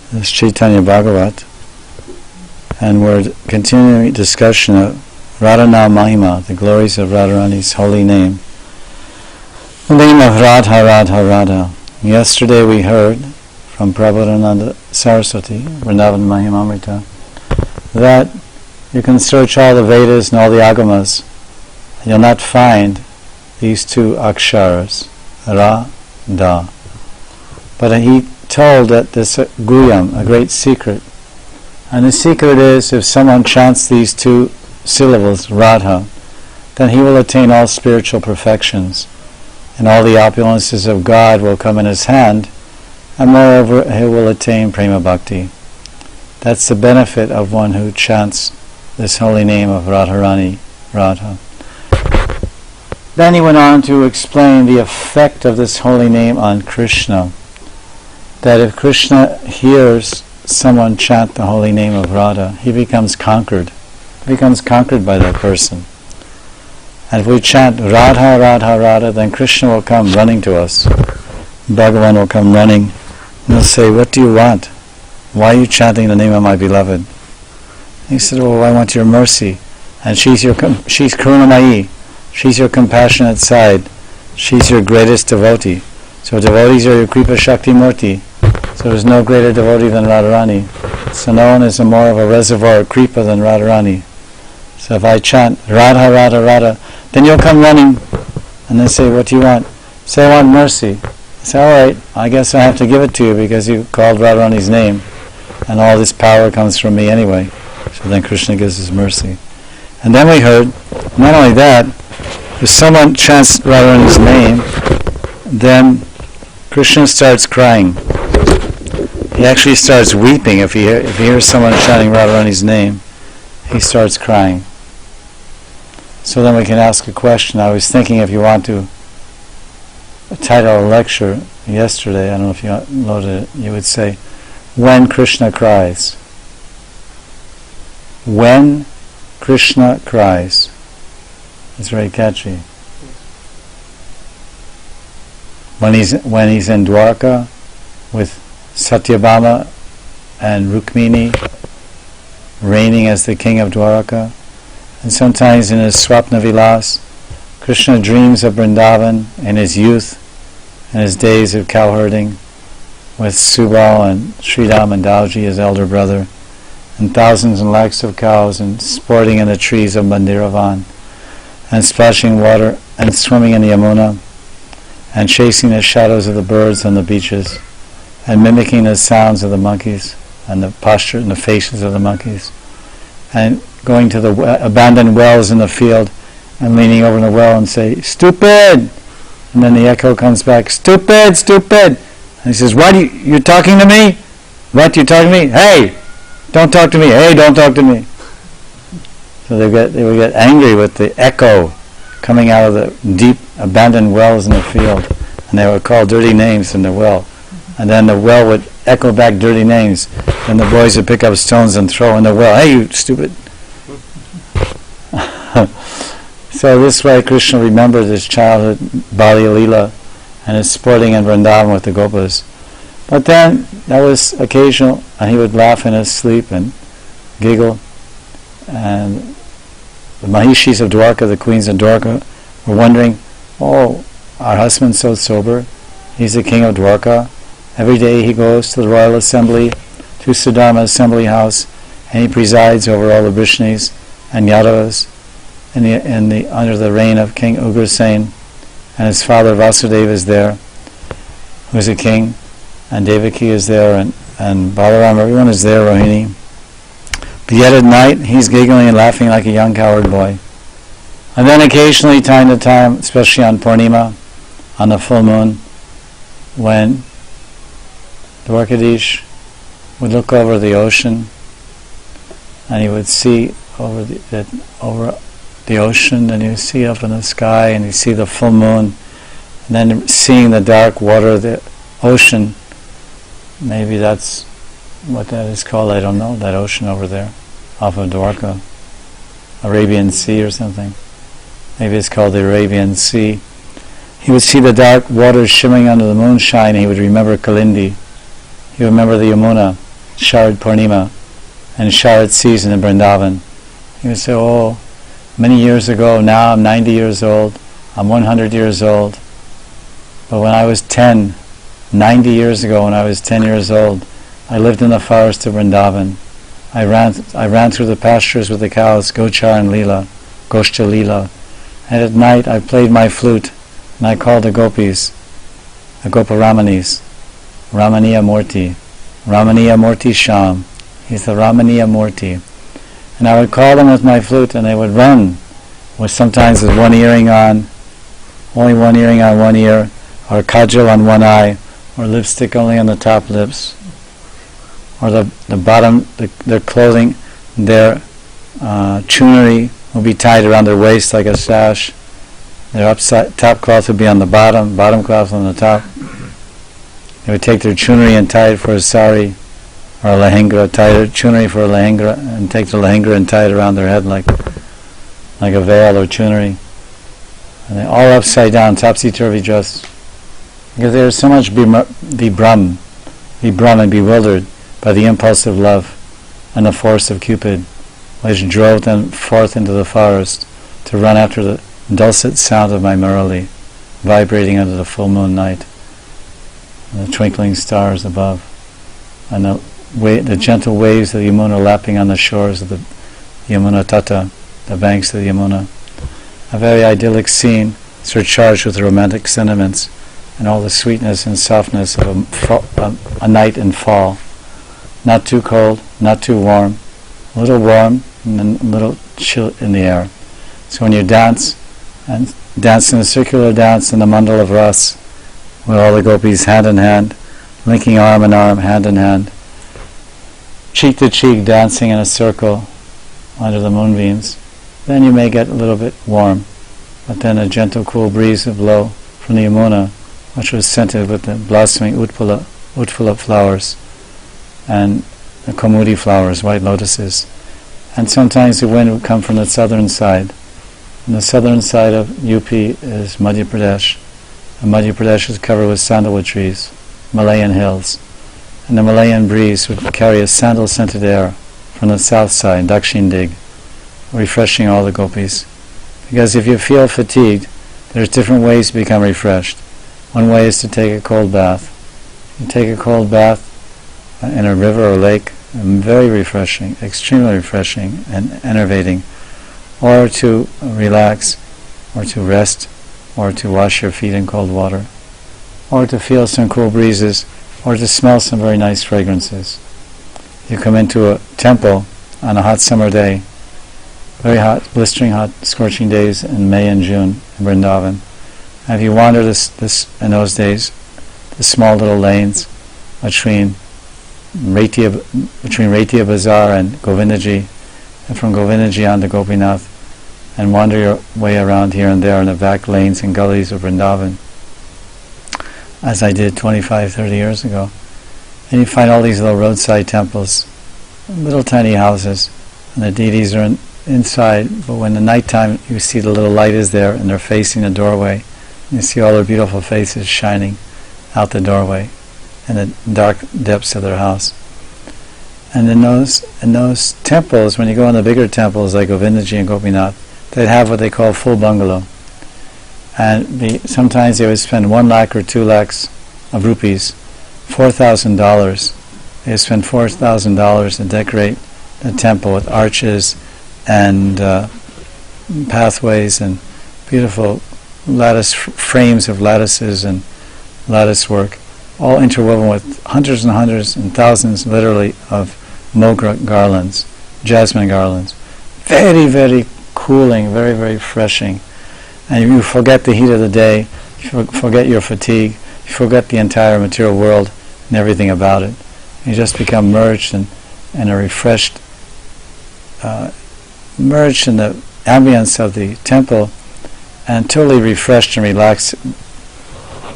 This Chaitanya Bhagavat, and we're continuing discussion of Radha Mahima, the glories of Radharani's holy name. The name of Radha, Radha, Radha. Yesterday we heard from Prabhupada Saraswati, Vrindavan Mahimamrita, that you can search all the Vedas and all the Agamas, and you'll not find these two aksharas, Ra, Da. But he told that this Guyam, a great secret. And the secret is, if someone chants these two syllables, Radha, then he will attain all spiritual perfections, and all the opulences of God will come in his hand, and moreover he will attain Prema Bhakti. That's the benefit of one who chants this holy name of Radharani, Radha. Then he went on to explain the effect of this holy name on Krishna. That if Krishna hears someone chant the holy name of Radha, he becomes conquered. He becomes conquered by that person. And if we chant Radha, Radha, Radha, then Krishna will come running to us. Bhagavan will come running and he'll say, "What do you want? Why are you chanting the name of my beloved?" He said, "Oh, I want your mercy. And she's Karunamayi. She's your compassionate side. She's your greatest devotee. So devotees are your Kripa Shakti Murti. So there's no greater devotee than Radharani. So no one is more of a reservoir of Kripa than Radharani. So if I chant Radha, Radha, Radha, then you'll come running and they say, 'What do you want?' Say, 'I want mercy.' I say, 'All right, I guess I have to give it to you because you called Radharani's name and all this power comes from me anyway.' So then Krishna gives his mercy. And then we heard, not only that, if someone chants Radharani's name, then Krishna starts crying. He actually starts weeping if he hears someone chanting Radharani's name. He starts crying. So then we can ask a question. I was thinking if you want to title a lecture yesterday, I don't know if you loaded it, you would say, "When Krishna Cries." When Krishna Cries. It's very catchy. When he's in Dwarka with Satyabhama and Rukmini reigning as the king of Dwarka, and sometimes in his Swapna Vilas, Krishna dreams of Vrindavan in his youth and his days of cowherding with Subal and Sridham and Dauji, his elder brother, and thousands and lakhs of cows, and sporting in the trees of Mandiravan, and splashing water and swimming in the Yamuna, and chasing the shadows of the birds on the beaches, and mimicking the sounds of the monkeys, and the posture and the faces of the monkeys, and going to the abandoned wells in the field, and leaning over the well and say, "Stupid!" And then the echo comes back, "Stupid, stupid!" And he says, "What, you're talking to me? What, you're talking to me? Hey, don't talk to me. Hey, don't talk to me." So they would get angry with the echo coming out of the deep abandoned wells in the field, and they would call dirty names in the well, and then the well would echo back dirty names, and the boys would pick up stones and throw in the well. "Hey, you stupid!" So this way Krishna remembered his childhood Bali Lila and his sporting in Vrindavan with the Gopas. But then that was occasional, and he would laugh in his sleep and giggle, and the Mahishis of Dwarka, the queens of Dwarka, were wondering, "Oh, our husband's so sober. He's the king of Dwarka. Every day he goes to the royal assembly, to Sudharma assembly house, and he presides over all the Vrishnis and Yadavas under the reign of King Ugrasen, and his father Vasudeva is there, who is a king, and Devaki is there, and Balaram, everyone is there, Rohini. But yet at night, he's giggling and laughing like a young coward boy. And then occasionally, time to time, especially on Purnima, on the full moon, when Dwarkadish would look over the ocean, and he would see over the ocean, and he would see up in the sky, and he'd see the full moon, and then seeing the dark water of the ocean. Maybe that's what that is called, I don't know, that ocean over there, off of Dwarka, Arabian Sea or something. Maybe it's called the Arabian Sea. He would see the dark waters shimmering under the moonshine, and he would remember Kalindi. He would remember the Yamuna, Sharad Purnima and Sharad season in Vrindavan. He would say, oh, many years ago, now I'm 90 years old, I'm 100 years old. But when I was 10, 90 years ago, when I was 10 years old, I lived in the forest of Vrindavan. I ran through the pastures with the cows, Gochar and Leela, Goshta Leela. And at night I played my flute, and I called the gopis, the Goparamanis, Ramaniya Murti Sham. He's the Ramaniya Murti. And I would call them with my flute, and they would run, with sometimes with one earring on, only one earring on one ear, or kajal on one eye, or lipstick only on the top lips, or the bottom, their clothing, their chunery will be tied around their waist like a sash. Their top cloth would be on the bottom cloth on the top. They would take their chunery and tie it for a sari, or a lehengra, tie their chunery for a lehengra, and take the lehengra and tie it around their head like a veil or chunery. And they're all upside down, topsy-turvy dressed. Because they were so much vibram and bewildered by the impulse of love and the force of Cupid, which drove them forth into the forest to run after the dulcet sound of my murali, vibrating under the full moon night, and the twinkling stars above, and the gentle waves of the Yamuna lapping on the shores of the Yamuna Tata, the banks of the Yamuna. A very idyllic scene, surcharged with romantic sentiments and all the sweetness and softness of a night in fall. Not too cold, not too warm, a little warm and then a little chill in the air. So when you dance in a circular dance in the mandal of Ras, with all the gopis hand in hand, linking arm in arm, hand in hand, cheek to cheek, dancing in a circle under the moonbeams, then you may get a little bit warm, but then a gentle cool breeze will blow from the Yamuna, which was scented with the blossoming utpula flowers and the komudi flowers, white lotuses. And sometimes the wind would come from the southern side. And the southern side of UP is Madhya Pradesh. And Madhya Pradesh is covered with sandalwood trees, Malayan hills. And the Malayan breeze would carry a sandal-scented air from the south side, Dakshin Dig, refreshing all the gopis. Because if you feel fatigued, there's different ways to become refreshed. One way is to take a cold bath. You take a cold bath in a river or lake, very refreshing, extremely refreshing and enervating. Or to relax, or to rest, or to wash your feet in cold water, or to feel some cool breezes, or to smell some very nice fragrances. You come into a temple on a hot summer day, very hot, blistering hot, scorching days in May and June in Vrindavan. And if you wander this in those days, the small little lanes between Ratia Bazaar and Govindaji, and from Govindaji on to Gopinath, and wander your way around here and there in the back lanes and gullies of Vrindavan, as I did 25, 30 years ago. And you find all these little roadside temples, little tiny houses, and the deities are inside, but when the nighttime you see the little light is there and they're facing the doorway, you see all their beautiful faces shining out the doorway in the dark depths of their house. And in those temples, when you go in the bigger temples like Govindaji and Gopinath, they'd have what they call full bungalow. And sometimes they would spend 1 lakh or 2 lakhs of rupees, $4,000. They would spend $4,000 to decorate the temple with arches and pathways and beautiful lattice frames of lattices and lattice work, all interwoven with hundreds and hundreds and thousands, literally, of mogra garlands, jasmine garlands. Very, very cooling, very, very refreshing. And you forget the heat of the day, you forget your fatigue, you forget the entire material world and everything about it. You just become merged in a refreshed, merged in the ambience of the temple, and totally refreshed and relaxed,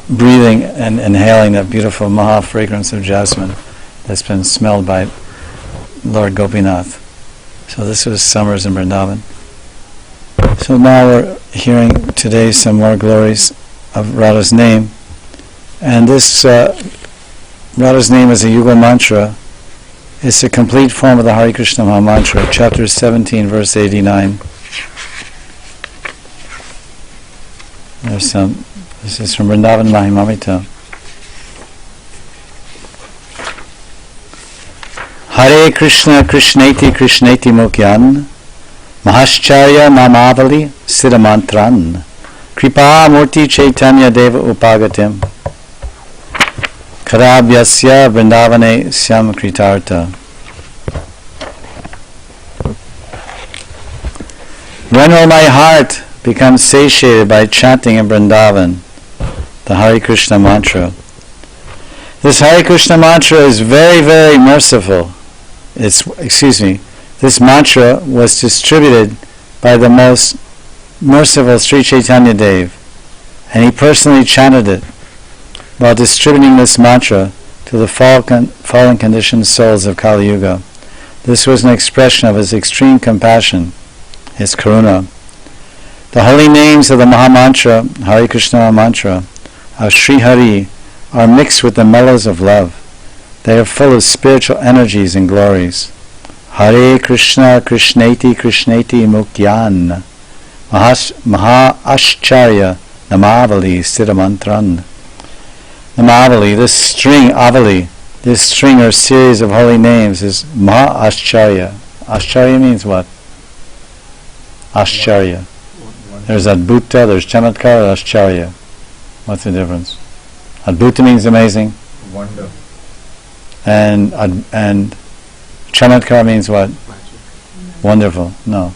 breathing and inhaling that beautiful maha fragrance of jasmine that's been smelled by Lord Gopinath. So this was summers in Vrindavan. So now we're hearing today some more glories of Radha's name. And this Radha's name is a Yuga mantra, It's a complete form of the Hare Krishna Maha Mantra, chapter 17, verse 89. This is from Vrindavan Mahimamrita. Hare Krishna Krishneti Krishneti Mukyan Mahascharya Namavali Siddhamantran Kripa Murti Chaitanya Deva Upagatim Karabhyasya Vrindavane Syam Kritarta. When will my heart become satiated by chanting in Vrindavan the Hare Krishna mantra? This Hare Krishna mantra is very, very merciful. This mantra was distributed by the most merciful Sri Chaitanya Dev, and he personally chanted it while distributing this mantra to the fallen conditioned souls of Kali Yuga. This was an expression of his extreme compassion, his karuna. The holy names of the Maha Mantra, Hare Krishna mantra, of Sri Hari are mixed with the mellows of love. They are full of spiritual energies and glories. Hare Krishna Krishneti Krishneti Mukyan Maha Ascharya Namavali Siddhamantran. Namavali, this string or series of holy names is Maha Ascharya. Ascharya means what? Ascharya. There's Adbhuta, there's Chamatkar, Ascharya. What's the difference? Adbhuta means amazing. Wonder. And Chamatkar means what? Magic. Wonderful. No.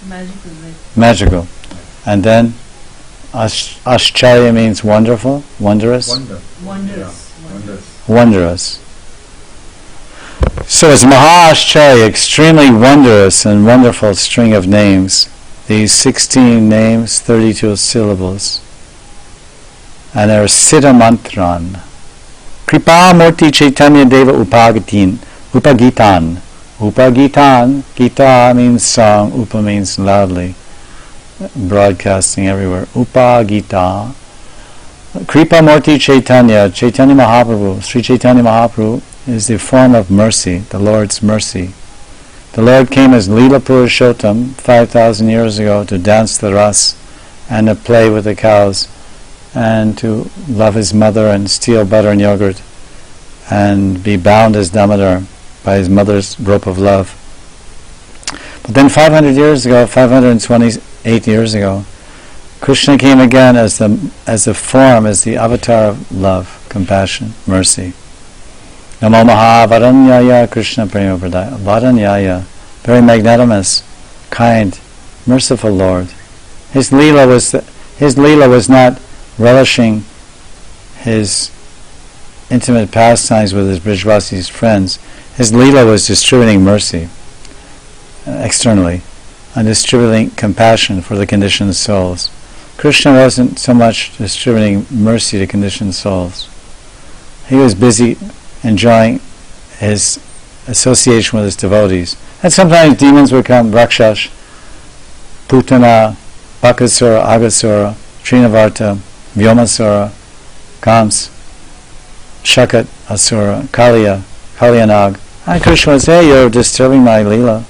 Magical. Magical. And then Ascharya means wonderful, wondrous. Wondrous. Yeah. Wondrous. So it's Maha Ascharya, extremely wondrous and wonderful string of names. These 16 names, 32 syllables. And they're Siddhamantran. Kripa Murti Chaitanya Deva Upagitan. Upagitan, Gita means song, Upa means loudly, broadcasting everywhere. Upagita. Kripa Murti Chaitanya, Chaitanya Mahaprabhu, Sri Chaitanya Mahaprabhu is the form of mercy, the Lord's mercy. The Lord came as Leela Purushottam 5,000 years ago to dance the ras and to play with the cows and to love his mother and steal butter and yogurt and be bound as Damodar by his mother's rope of love. But then 500 years ago, 528 years ago, Krishna came again as the form, as the avatar of love, compassion, mercy. Namo Maha Varanyaya Krishna Prema Pradaya. Varanyaya, very magnanimous, kind, merciful Lord. His Leela was not relishing his intimate pastimes with his Brijvasi's friends. His Leela was distributing mercy externally and distributing compassion for the conditioned souls. Krishna wasn't so much distributing mercy to conditioned souls. He was busy enjoying his association with his devotees. And sometimes demons would come, Rakshas, Putana, Bakasura, Agasura, Trinavarta, Vyomasura, Kams, Shakat, Asura, Kalyanag. And Krishna would say, you're disturbing my Leela.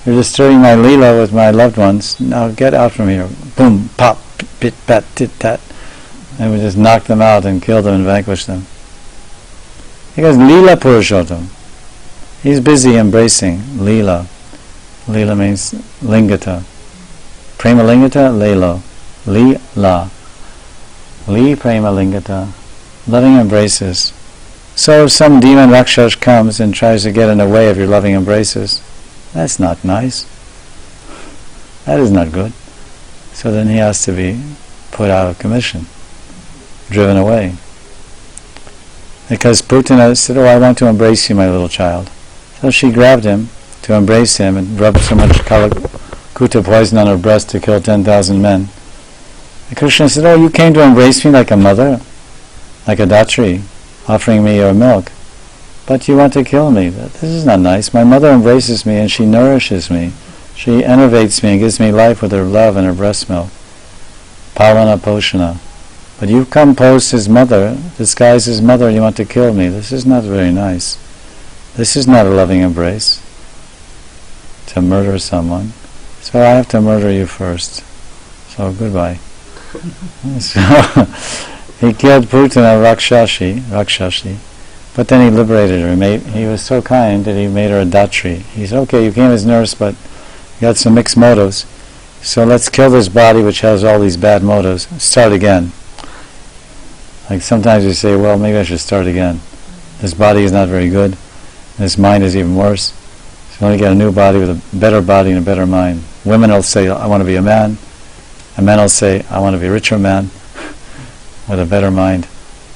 You're disturbing my Leela with my loved ones. Now get out from here. Boom, pop, pit, pat, tit, tat. And we just knock them out and kill them and vanquish them. Because Leela Purushottam, he's busy embracing Leela. Leela means Lingata. Prema Lingata, Lelo. Leela. Li Prema Lingata. Loving embraces. So if some demon Rakshas comes and tries to get in the way of your loving embraces, that's not nice. That is not good. So then he has to be put out of commission, driven away. Because Putana said, I want to embrace you, my little child. So she grabbed him to embrace him and rubbed so much Kalakuta poison on her breast to kill 10,000 men. And Krishna said, you came to embrace me like a mother, like a datri, offering me your milk. But you want to kill me. This is not nice. My mother embraces me and she nourishes me. She enervates me and gives me life with her love and her breast milk. Pavana Poshana. But you come post his mother, disguise his mother, and you want to kill me. This is not very nice. This is not a loving embrace, to murder someone. So I have to murder you first. So goodbye. So he killed Putana Rakshasi, but then he liberated her. He was so kind that he made her a Datri. He said, okay, you came as nurse, but you got some mixed motives. So let's kill this body which has all these bad motives. Start again. Like sometimes you say, well, maybe I should start again. This body is not very good. This mind is even worse. So let me get a new body with a better body and a better mind. Women will say, I want to be a man. And men will say, I want to be a richer man with a better mind,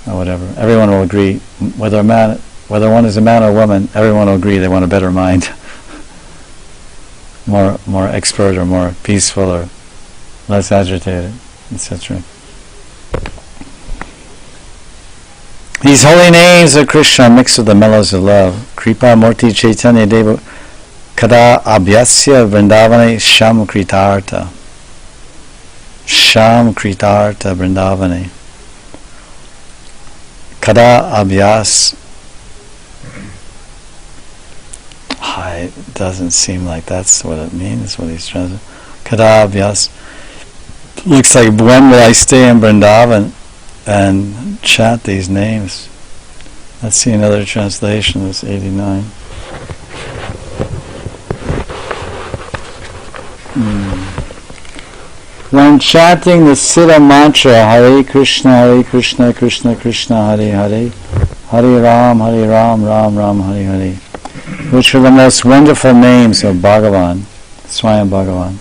or whatever. Everyone will agree, whether one is a man or a woman, everyone will agree they want a better mind. more expert or more peaceful or less agitated, etc. These holy names of Krishna mixed with the mellows of love. Kripa Murti Chaitanya Deva Kada Abhyasya Vrindavane Sham Kritartha. Sham Kritartha Vrindavane. Kada Abhyas. It doesn't seem like that's what it means, what he's trying to say. Kada Abhyas. Looks like, when will I stay in Vrindavan and chant these names? Let's see another translation, this 89. When chanting the Siddha mantra, Hare Krishna, Krishna Krishna, Hare Hare, Hare Ram, Ram Ram, Hare Hare, which are the most wonderful names of Bhagavan, Swami Bhagavan.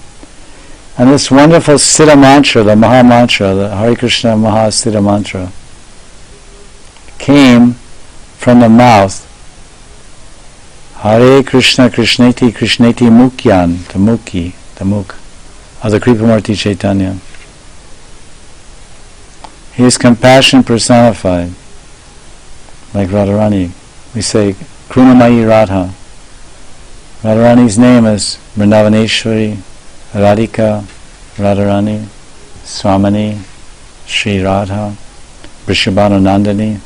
And this wonderful Siddha mantra, the Maha Mantra, the Hare Krishna Maha Siddha Mantra, came from the mouth, Hare Krishna Krishneti Krishneti Mukyan, the Mukh, of the Kripamurti Chaitanya. He is compassion personified, like Radharani. We say, Krunamayi Radha. Radharani's name is Vrindavaneshwari, Radhika, Radharani, Swamini, Sri Radha, Vrishabhanu Nandini,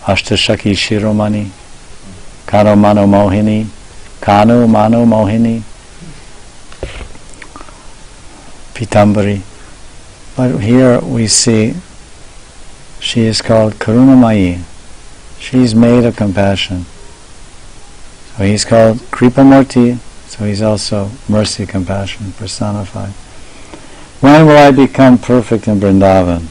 Ashtashaki Shiromani, Kano Mano Mohini, Pitambari. But here we see she is called Karunamayi. She's made of compassion. So he's called Kripamurti, so he's also mercy, compassion personified. When will I become perfect in Vrindavan?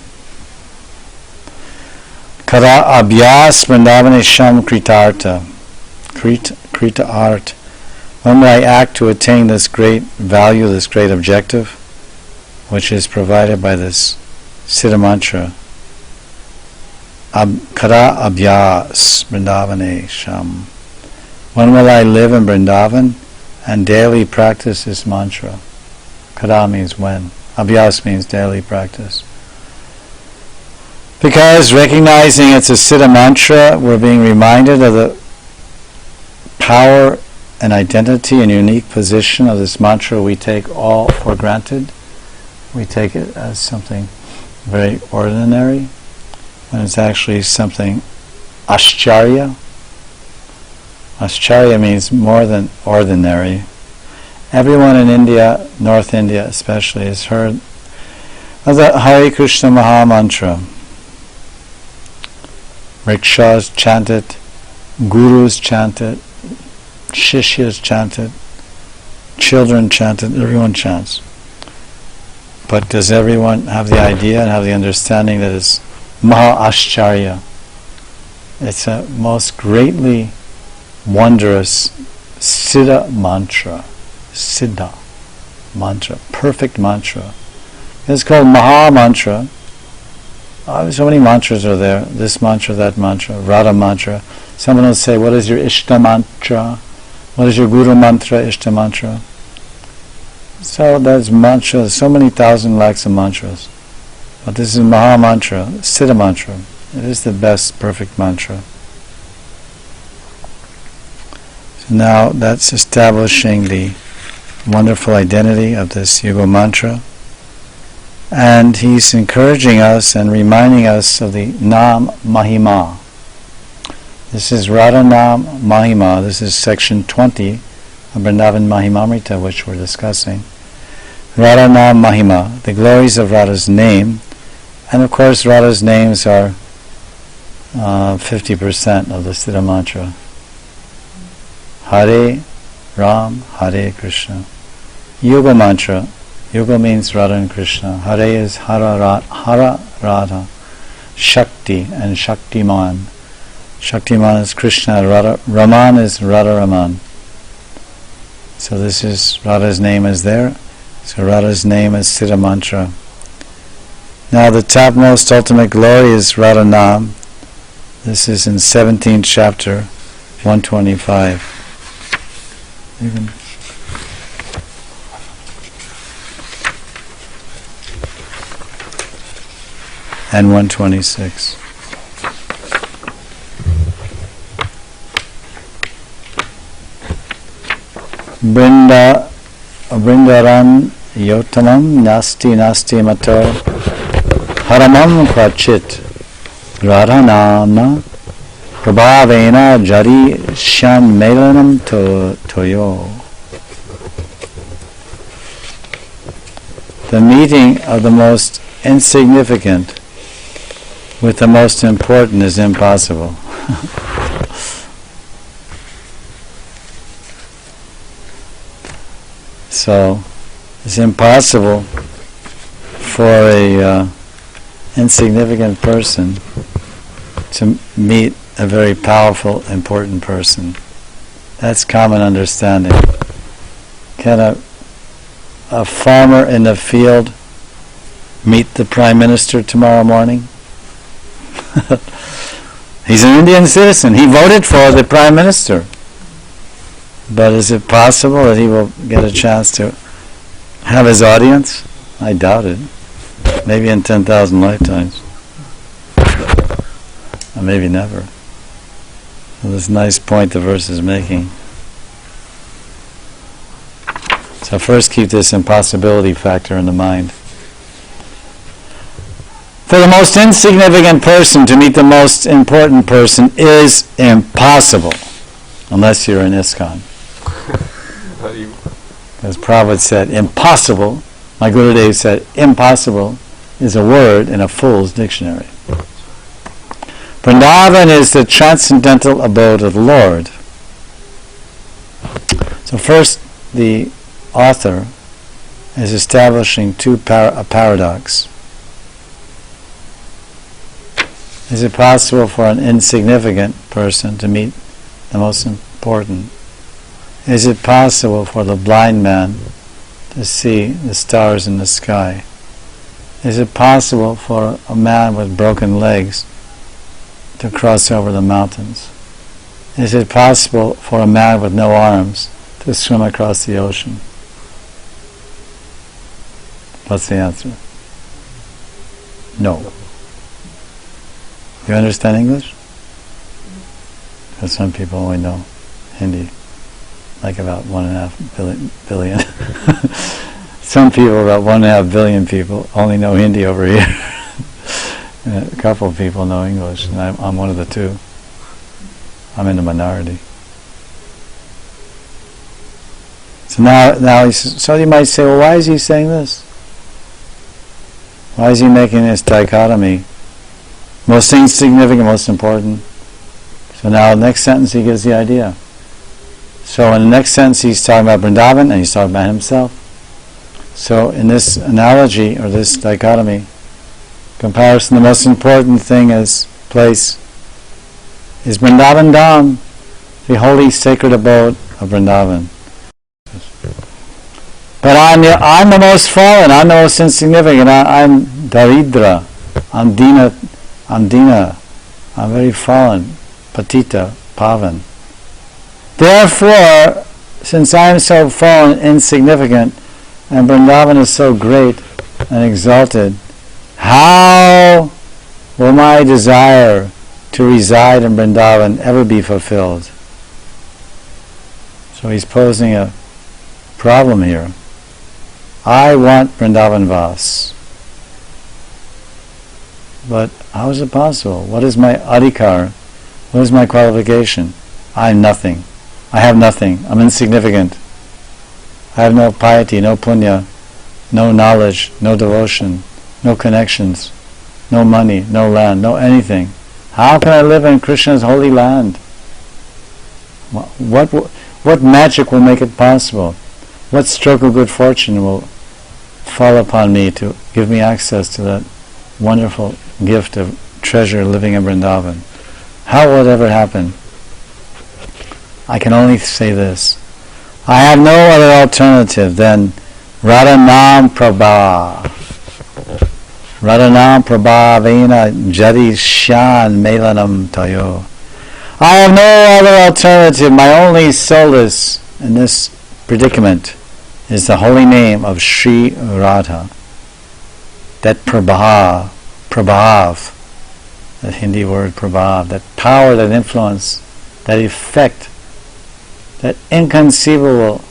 Kada abhyas Vrindavane sham kritartha. Krita art. When will I act to attain this great value, this great objective, which is provided by this Siddha mantra? Kada abhyas Vrindavane sham. When will I live in Vrindavan and daily practice this mantra? Kada means when. Abhyas means daily practice. Because recognizing it's a Siddha mantra, we're being reminded of the power and identity and unique position of this mantra we take all for granted. We take it as something very ordinary, when it's actually something ascharya. Ascharya means more than ordinary. Everyone in India, North India especially, has heard of the Hare Krishna Maha Mantra. Rickshaws chant it, gurus chant it, shishyas chant it, children chant it, everyone chants. But does everyone have the idea and have the understanding that it's Maha Ascharya? It's a most greatly wondrous Siddha mantra. Siddha mantra, perfect mantra. It's called Maha Mantra. So many mantras are there. This mantra, that mantra, Radha mantra. Someone will say, what is your Ishta mantra? What is your Guru mantra, Ishta mantra? So there's mantras, so many thousand lakhs of mantras. But this is Maha Mantra, Siddha Mantra. It is the best, perfect mantra. So now that's establishing the wonderful identity of this Yuga mantra. And he's encouraging us and reminding us of the Nam Mahima. This is Radha Nam Mahima. This is section 20 of Vrindavan Mahimamrita, which we're discussing. Radha Nam Mahima, the glories of Radha's name. And of course, Radha's names are 50% of the Siddha mantra. Hare Ram, Hare Krishna. Yuga mantra. Yuga means Radha and Krishna. Hare is Hara Radha. Shakti and Shaktiman. Shaktiman is Krishna. Raman is Radha Raman. So this is Radha's name is there. So Radha's name is Siddha mantra. Now the topmost ultimate glory is Radha Nam. This is in 17th chapter, 125. And 126. Vrindavan yotamam nasti mato haramam kvachit radhanama prabhavena jari shan melanam toyo. The meeting of the most insignificant with the most important is impossible. So it's impossible for a insignificant person to meet a very powerful, important person. That's common understanding. Can a farmer in the field meet the Prime Minister tomorrow morning? He's an Indian citizen. He voted for the Prime Minister. But is it possible that he will get a chance to have his audience? I doubt it. Maybe in 10,000 lifetimes. Or maybe never. So this nice point the verse is making. So first keep this impossibility factor in the mind. For the most insignificant person to meet the most important person is impossible, unless you're in ISKCON. Because Prabhupada said, impossible, my Gurudev said, impossible is a word in a fool's dictionary. Vrindavan is the transcendental abode of the Lord. So first, the author is establishing a paradox. Is it possible for an insignificant person to meet the most important? Is it possible for the blind man to see the stars in the sky? Is it possible for a man with broken legs to cross over the mountains? Is it possible for a man with no arms to swim across the ocean? What's the answer? No. You understand English? Because some people only know Hindi. Like about 1.5 billion. Some people, about 1.5 billion people, only know Hindi over here. And a couple of people know English, and I'm one of the two. I'm in the minority. So now so you might say, well, why is he saying this? Why is he making this dichotomy? Most insignificant, most important. So now the next sentence he gives the idea. So in the next sentence he's talking about Vrindavan and he's talking about himself. So in this analogy or this dichotomy, comparison, the most important thing is place is Vrindavan Dham, the holy sacred abode of Vrindavan. But I'm the most fallen, I'm the most insignificant, I'm Daridra, I'm Dina, I'm very fallen, Patita, Pavan. Therefore, since I am so fallen, insignificant, and Vrindavan is so great and exalted, how will my desire to reside in Vrindavan ever be fulfilled? So he's posing a problem here. I want Vrindavan Vas. But how is it possible? What is my adhikar? What is my qualification? I'm nothing. I have nothing. I'm insignificant. I have no piety, no punya, no knowledge, no devotion, no connections, no money, no land, no anything. How can I live in Krishna's holy land? What magic will make it possible? What stroke of good fortune will fall upon me to give me access to that wonderful gift of treasure living in Vrindavan? How will it ever happen? I can only say this. I have no other alternative than Radha Nam Prabha. Radha Nam Prabha Vena Jadi Shan Melanam Tayo. I have no other alternative. My only solace in this predicament is the holy name of Sri Radha. That Prabhav, that Hindi word Prabhav, that power, that influence, that effect, that inconceivable,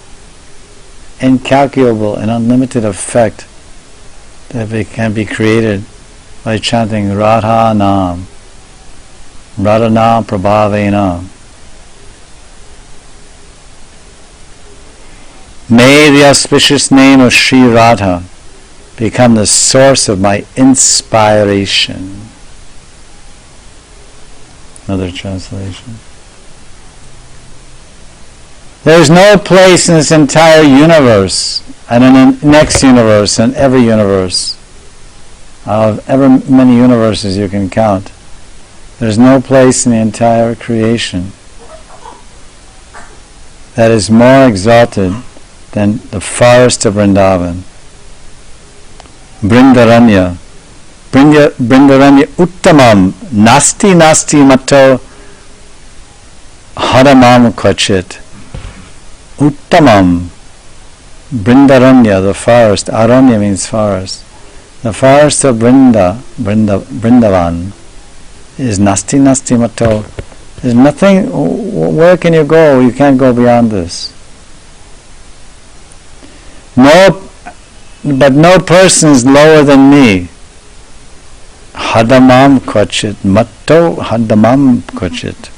incalculable and unlimited effect that can be created by chanting Radha Nam. Radha Nam Prabhavena. May the auspicious name of Sri Radha become the source of my inspiration. Another translation. There is no place in this entire universe, and in the next universe, and every universe, of ever many universes you can count, there's no place in the entire creation that is more exalted than the forest of Vrindavan. Brindaranya uttamam nasti matto haramam kvachit. Uttamam, Brindaranya, the forest. Aranya means forest. The forest of Vrindavan is nasti matto. There's nothing. Where can you go? You can't go beyond this. But no person is lower than me. Hadamam kvachit. Matto hadamam kvachit.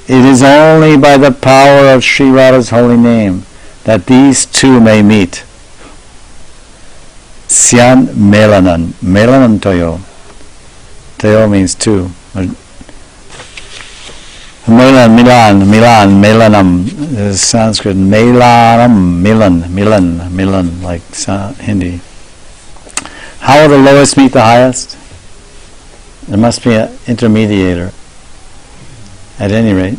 It is only by the power of Sri Radha's holy name that these two may meet. Syan Melanan. Melanan Toyo. Toyo means two. Milan, Melanam is Sanskrit. Melanam, Milan, like Hindi. How will the lowest meet the highest? There must be an intermediator. At any rate,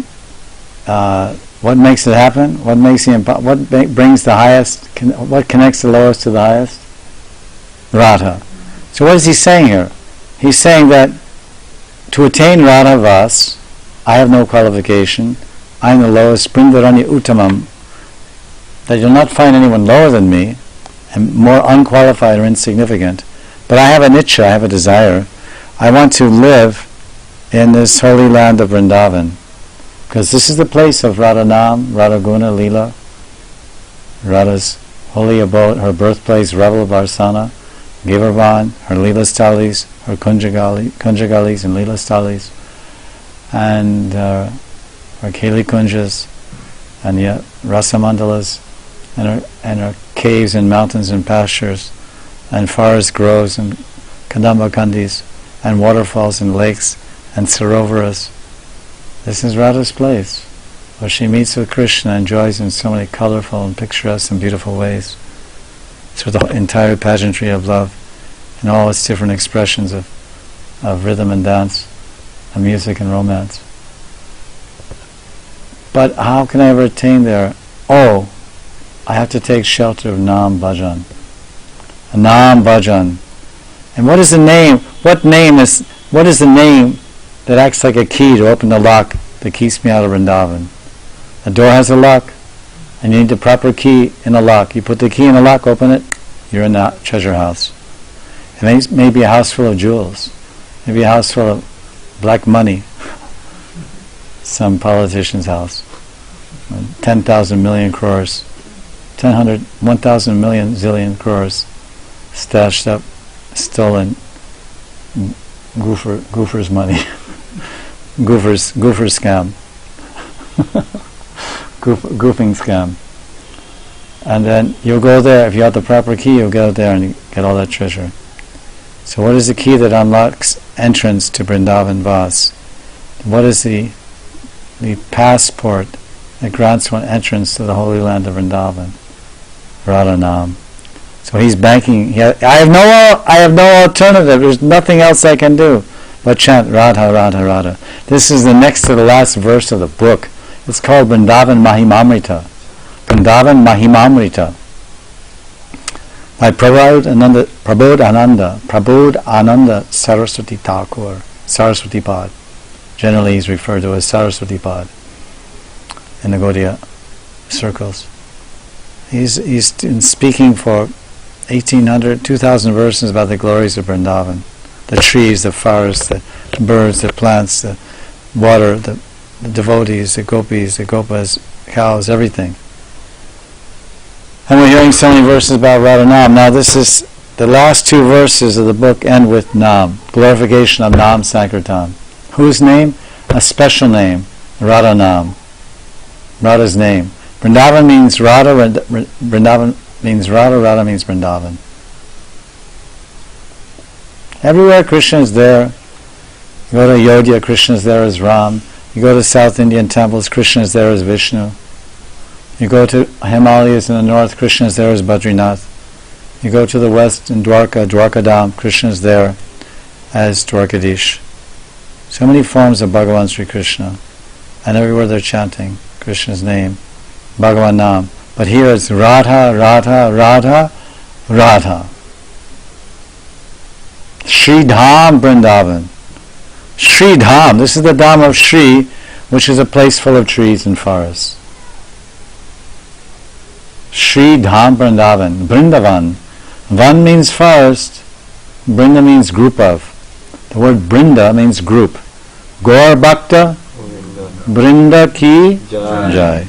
what makes it happen? What makes brings the highest? What connects the lowest to the highest? Radha. So what is he saying here? He's saying that to attain Radha Vas, I have no qualification. I am the lowest. Brindaranya Uttamam. That you'll not find anyone lower than me, and more unqualified or insignificant. But I have an itcha. I have a desire. I want to live in this holy land of Vrindavan, because this is the place of Radha Nam, Radha Guna, Leela, Radha's holy abode, her birthplace, Revel Varsana, Govardhan, her Leela Stalis, her Kunjagalis and Leela Stalis, and her Keli Kunjas, and the Rasamandalas, and her caves and mountains and pastures, and forest groves and Kadamba Kandis, and waterfalls and lakes, and Sarovaras. This is Radha's place, where she meets with Krishna and enjoys in so many colorful and picturesque and beautiful ways. Through the entire pageantry of love, and all its different expressions of rhythm and dance, and music and romance. But how can I ever attain there? Oh, I have to take shelter of Nam Bhajan. Nam Bhajan. And what is the name? What is the name that acts like a key to open the lock that keeps me out of Vrindavan? The door has a lock, and you need the proper key in the lock. You put the key in the lock, open it, you're in the treasure house. It may be a house full of jewels, maybe a house full of black money, some politician's house, 10,000 million crores, 1,000 million zillion crores stashed up, stolen, Goofer's money. Goofer's scam. Goofing scam. And then you'll go there, if you have the proper key, you'll go there and get all that treasure. So what is the key that unlocks entrance to Vrindavan Vas? What is the passport that grants one entrance to the holy land of Vrindavan? Radha Nam. So he's banking. I have no alternative. There's nothing else I can do but chant Radha, Radha, Radha. This is the next to the last verse of the book. It's called Vrindavan Mahimamrita. Vrindavan Mahimamrita. By Prabodh Ananda Saraswati Thakur. Saraswati Pad. Generally he's referred to as Saraswati Pad in the Gaudiya circles. He's been speaking for 1,800, 2,000 verses about the glories of Vrindavan. The trees, the forests, the birds, the plants, the water, the devotees, the gopis, the gopas, cows, everything. And we're hearing so many verses about Radha Nam. Now this is, the last two verses of the book end with Nam, glorification of Nam Sankirtan. Whose name? A special name, Radha Nam. Radha's name. Vrindavan means Radha, Vrindavan means Radha, Radha means Vrindavan. Everywhere Krishna is there. You go to Ayodhya, Krishna is there as Ram. You go to South Indian temples, Krishna is there as Vishnu. You go to Himalayas in the north, Krishna is there as Badrinath. You go to the west in Dwarka, Dwarkadam, Krishna is there as Dwarkadish. So many forms of Bhagavan Sri Krishna. And everywhere they're chanting Krishna's name, Bhagavan Nam. But here it's Radha, Radha, Radha, Radha. Shri Dham Vrindavan. Shri Dham, this is the Dham of Shri, which is a place full of trees and forests. Shri Dham Vrindavan. Vrindavan. Van means forest. Brinda means group of. The word Brinda means group. Gaur Bhakta Brinda Ki Jai.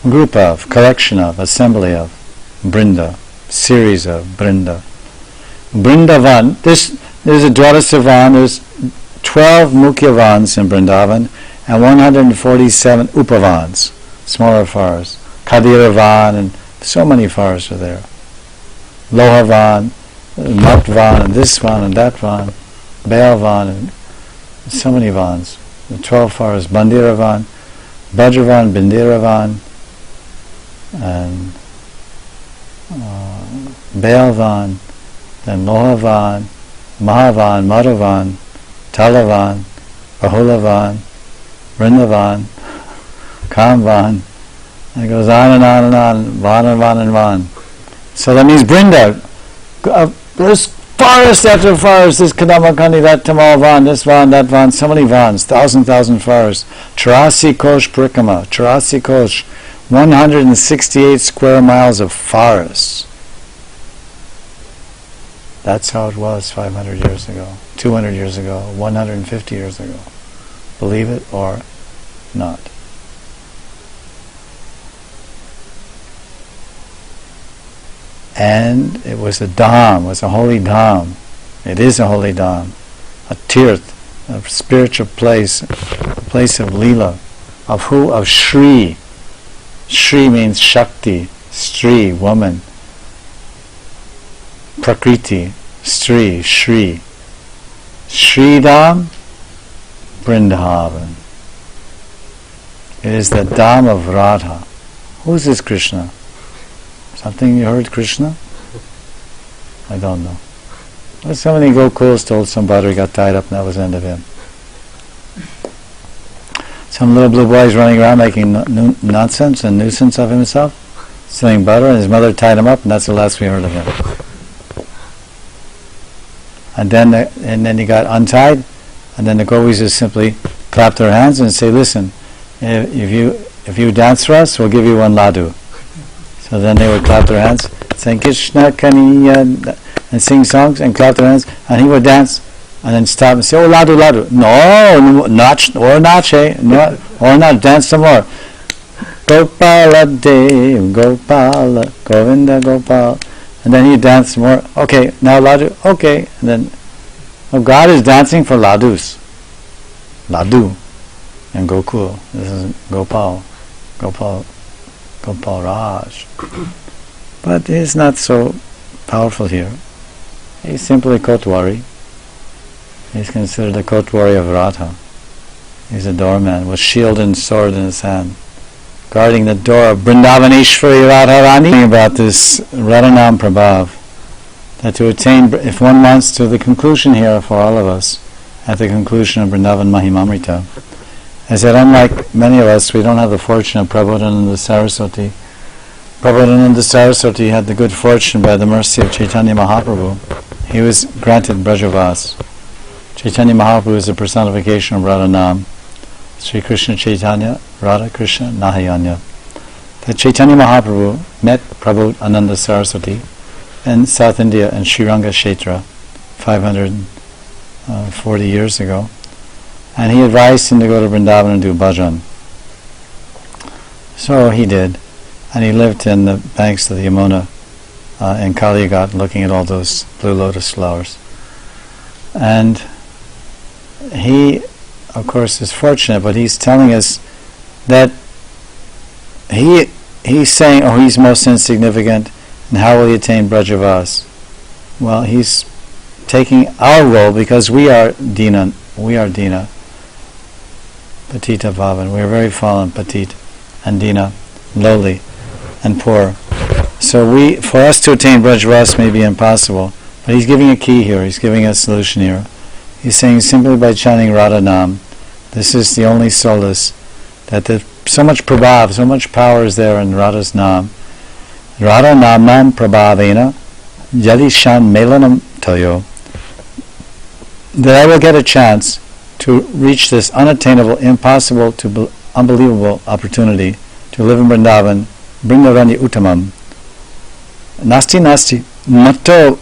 Group of, collection of, assembly of. Brinda. Series of. Brinda. Vrindavan. There's a Dwadasavan. There's 12 Mukhya Vans in Vrindavan and 147 Upavans, smaller forests. Kadiravan, and so many forests are there. Lohavan, Matvan, and this van and that van, Bailvan, and so many vans. The 12 forests, Bandiravan, Bhadravan, Bindiravan, and Bailvan, then Lohavan, Mahavan, Madhavan, Talavan, Bahulavan, Vrindavan, Kamvan, and it goes on and on and on, Van and Van and Van. So that means Brinda. There's forest after forest, this Kadamakandi, that Tamal Van, this Van, that Van, so many Vans, thousand forests. Charasi Kosh Prikama, Charasi Kosh, 168 square miles of forests. That's how it was 500 years ago, 200 years ago, 150 years ago. Believe it or not. And it was a dham, it was a holy dham. It is a holy dham, a tirth, a spiritual place, a place of lila. Of who? Of Shri. Shri means Shakti, Stri, woman. Prakriti, Stri, Shri. Shri Dham, Vrindavan. It is the Dham of Radha. Who is this Krishna? Something you heard Krishna? I don't know. Well, so many Gokuls told somebody he got tied up and that was the end of him. Some little blue boy is running around making nonsense and nuisance of himself, selling butter, and his mother tied him up, and that's the last we heard of him. And then he got untied, and then the gopis just simply clap their hands and say, "Listen, if you dance for us, we'll give you one ladu." So then they would clap their hands, saying Krishna Kaniya, and sing songs and clap their hands, and he would dance, and then stop and say, "Oh, ladu, ladu." No, not dance some more. Gopala Dev, Gopala, Govinda Gopal, And then he danced more. Okay, now Ladu. Okay, and then God is dancing for Ladus. Ladu and Gokul. This is Gopal Raj. But he's not so powerful here. He's simply Kotwari. He's considered the Kotwari of Radha. He's a doorman with shield and sword in his hand, guarding the door of Vrindavaneshwari Radharani. About this Radhanam Prabhav, that to attain, if one wants to, the conclusion here for all of us, at the conclusion of Vrindavan Mahimamrita, is that unlike many of us, we don't have the fortune of Prabhupada Saraswati. Prabhupada Saraswati had the good fortune, by the mercy of Chaitanya Mahaprabhu, he was granted Brajavas. Chaitanya Mahaprabhu is the personification of Radhanam. Sri Krishna Chaitanya, Radha Krishna, Nahayanya. That Chaitanya Mahaprabhu met Prabhu Ananda Saraswati in South India in Sriranga Kshetra 540 years ago, and he advised him to go to Vrindavan and do bhajan. So he did, and he lived in the banks of the Yamuna in Kaliyagat, looking at all those blue lotus flowers. And he, of course, is fortunate, but he's telling us that he's saying, oh, he's most insignificant, and how will he attain Brajavas? Well, he's taking our role, because we are Dina, Patita Bhavan, we are very fallen, Patit, and Dina, lowly, and poor. So for us to attain Brajavas may be impossible, but he's giving a key here, he's giving a solution here. He's saying simply by chanting Radha Nam, this is the only solace, that there's so much prabhav, so much power is there in Radha's Nam. Radha Namam Prabhavena Yadishan Melanam Tayo, that I will get a chance to reach this unattainable, impossible to unbelievable opportunity to live in Vrindavan, Vrindavan Uttamam. Nasti Nasti Natto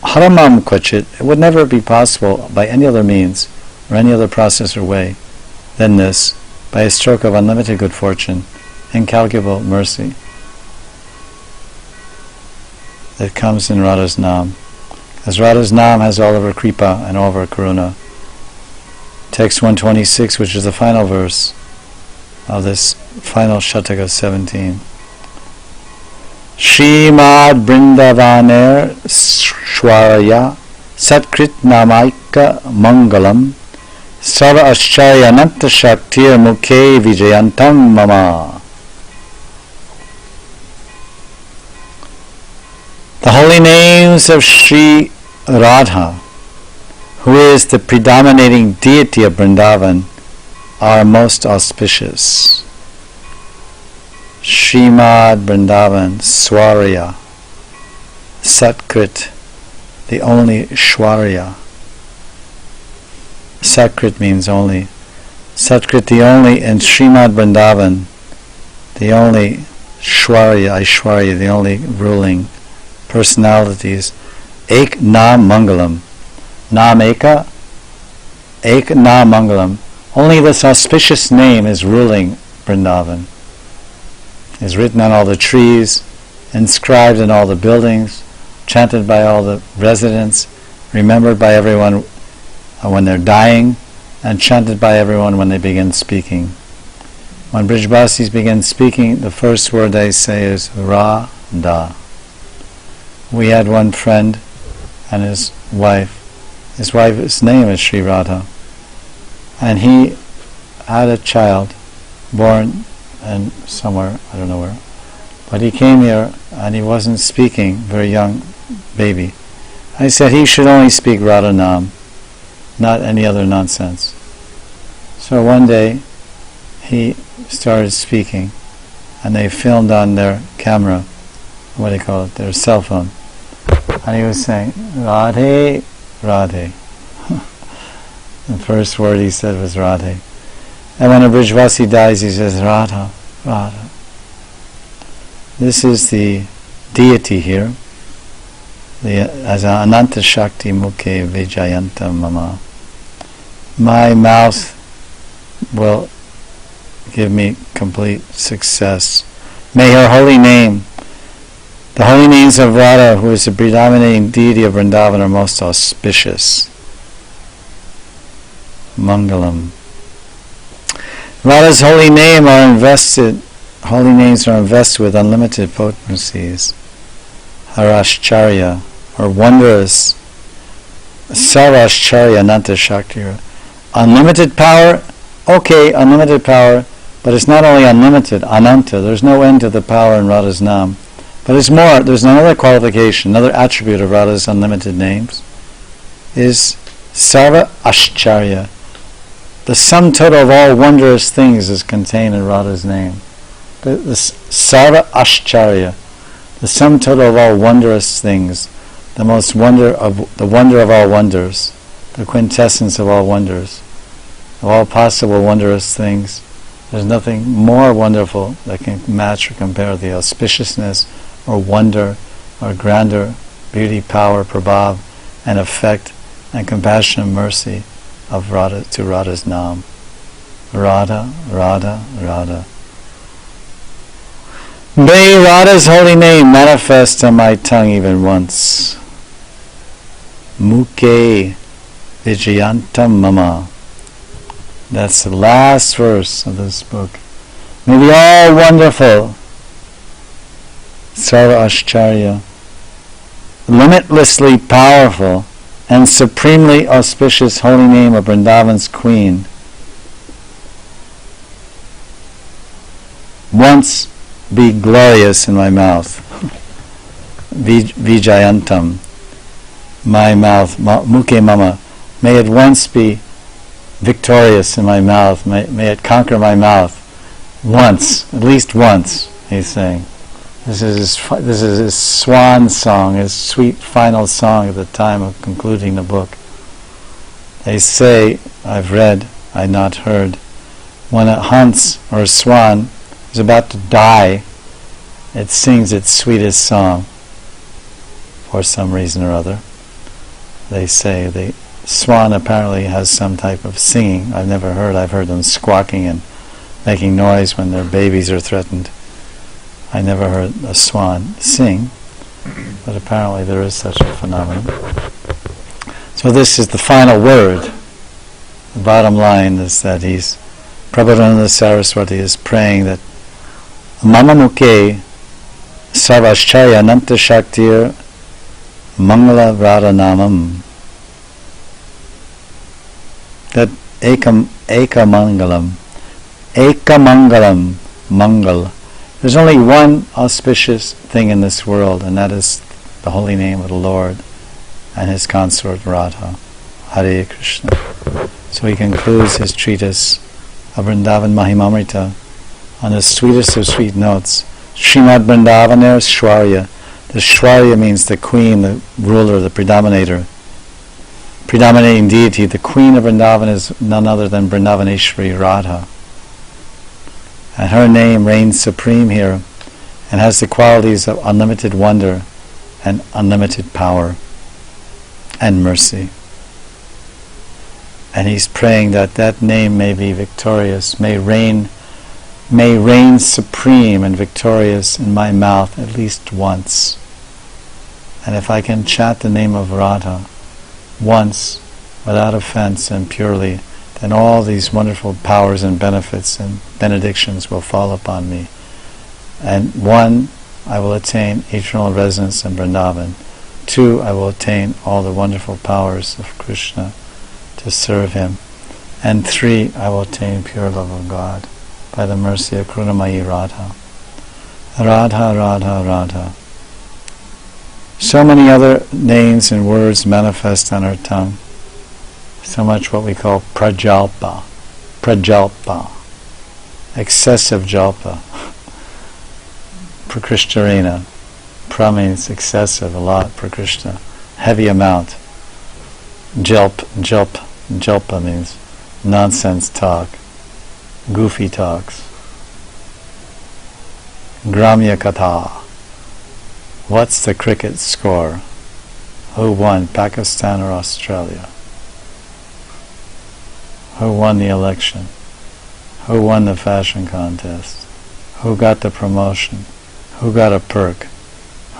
Haramam Kvachit. It would never be possible by any other means or any other process or way than this, by a stroke of unlimited good fortune, incalculable mercy that comes in Radha's Nam. As Radha's Nam has all of her kripa and all of her karuna. Text 126, which is the final verse of this final Shataka 17. Srimad Vrindavaner Shwaraya Satkrit Namaika Mangalam Sava Ascharya Ananta Shaktir Mukhe Vijayantam Mama. The holy names of Sri Radha, who is the predominating deity of Vrindavan, are most auspicious. Srimad Vrindavan Swarya Satkrit, the only Shwarya. Satkrit means only. Satkrit, the only, and Srimad Vrindavan, the only Shwarya, Aishwarya, the only ruling personalities. Ek Nam Mangalam. Nam Eka, Ek Nam Mangalam. Only this auspicious name is ruling Vrindavan. Is written on all the trees, inscribed in all the buildings, chanted by all the residents, remembered by everyone when they're dying, and chanted by everyone when they begin speaking. When Brijbasis begin speaking, the first word they say is Radha. We had one friend and his wife. His wife's name is Sri Radha. And he had a child born and somewhere, I don't know where. But he came here and he wasn't speaking, very young baby. I said he should only speak Radha Nam, not any other nonsense. So one day he started speaking, and they filmed on their camera, what do they call it, their cell phone. And he was saying, Radhe, Radhe. The first word he said was Radhe. And when a Brijvasi dies, he says, Radha, Radha. This is the deity here, as Ananta Shakti Mukhe Vijayanta Mama. My mouth will give me complete success. May her holy name, the holy names names of Radha, who is the predominating deity of Vrindavan, are most auspicious. Mangalam. Radha's holy names are invested with unlimited potencies. Harashcharya, or wondrous. Sarvashcharya Nanta Shakti. Unlimited power, okay, unlimited power, but it's not only unlimited, ananta, there's no end to the power in Radha's Nam. But it's more, there's another qualification, another attribute of Radha's unlimited names, is Sarva Ashcharya. The sum total of all wondrous things is contained in Radha's name. The Sarva Ashcharya, the sum total of all wondrous things, the wonder of all wonders, the quintessence of all wonders, of all possible wondrous things. There's nothing more wonderful that can match or compare the auspiciousness or wonder or grandeur, beauty, power, prabhav, and effect and compassion and mercy of Radha to Radha's Nam. Radha, Radha, Radha. May Radha's holy name manifest on my tongue even once. Mukhe Vijayantam Mama. That's the last verse of this book. May be all wonderful, Sarva Ashcharya, limitlessly powerful and supremely auspicious holy name of Vrindavan's Queen, once be glorious in my mouth. Vijayantam, my mouth, Mukhe Mama, may it once be victorious in my mouth, may it conquer my mouth once, at least once, he's saying. This is his swan song, his sweet final song at the time of concluding the book. They say, I've read, I've not heard, when a hunts or a swan is about to die, it sings its sweetest song for some reason or other. They say the swan apparently has some type of singing. I've never heard. I've heard them squawking and making noise when their babies are threatened. I never heard a swan sing, but apparently there is such a phenomenon. So this is the final word. The bottom line is that Prabhupada Saraswati is praying that Mama Mukhe Sarvashchaya Ananta Shaktir Mangala Radha Namam. That Eka Mangalam, Mangal. There's only one auspicious thing in this world, and that is the holy name of the Lord and his consort Radha. Hare Krishna. So he concludes his treatise of Vrindavan Mahimamrita on the sweetest of sweet notes. Srimad Vrindavaner Shwarya. The Shwarya means the queen, the ruler, the predominating deity. The queen of Vrindavan is none other than Vrindavaneshwari Radha. And her name reigns supreme here and has the qualities of unlimited wonder and unlimited power and mercy. And he's praying that that name may be victorious, may reign supreme and victorious in my mouth at least once. And if I can chant the name of Radha once without offense and purely, then all these wonderful powers and benefits and benedictions will fall upon me. And 1, I will attain eternal residence in Vrindavan. 2, I will attain all the wonderful powers of Krishna to serve him. And 3, I will attain pure love of God by the mercy of Karunamayi Radha. Radha, Radha, Radha. So many other names and words manifest on our tongue. So much what we call prajalpa, excessive jalpa, prakrishtarena. Pra means excessive, a lot, prakrishta, heavy amount. Jalpa means nonsense talk, goofy talks. Gramya Katha. What's the cricket score? Who won, Pakistan or Australia? Who won the election? Who won the fashion contest? Who got the promotion? Who got a perk?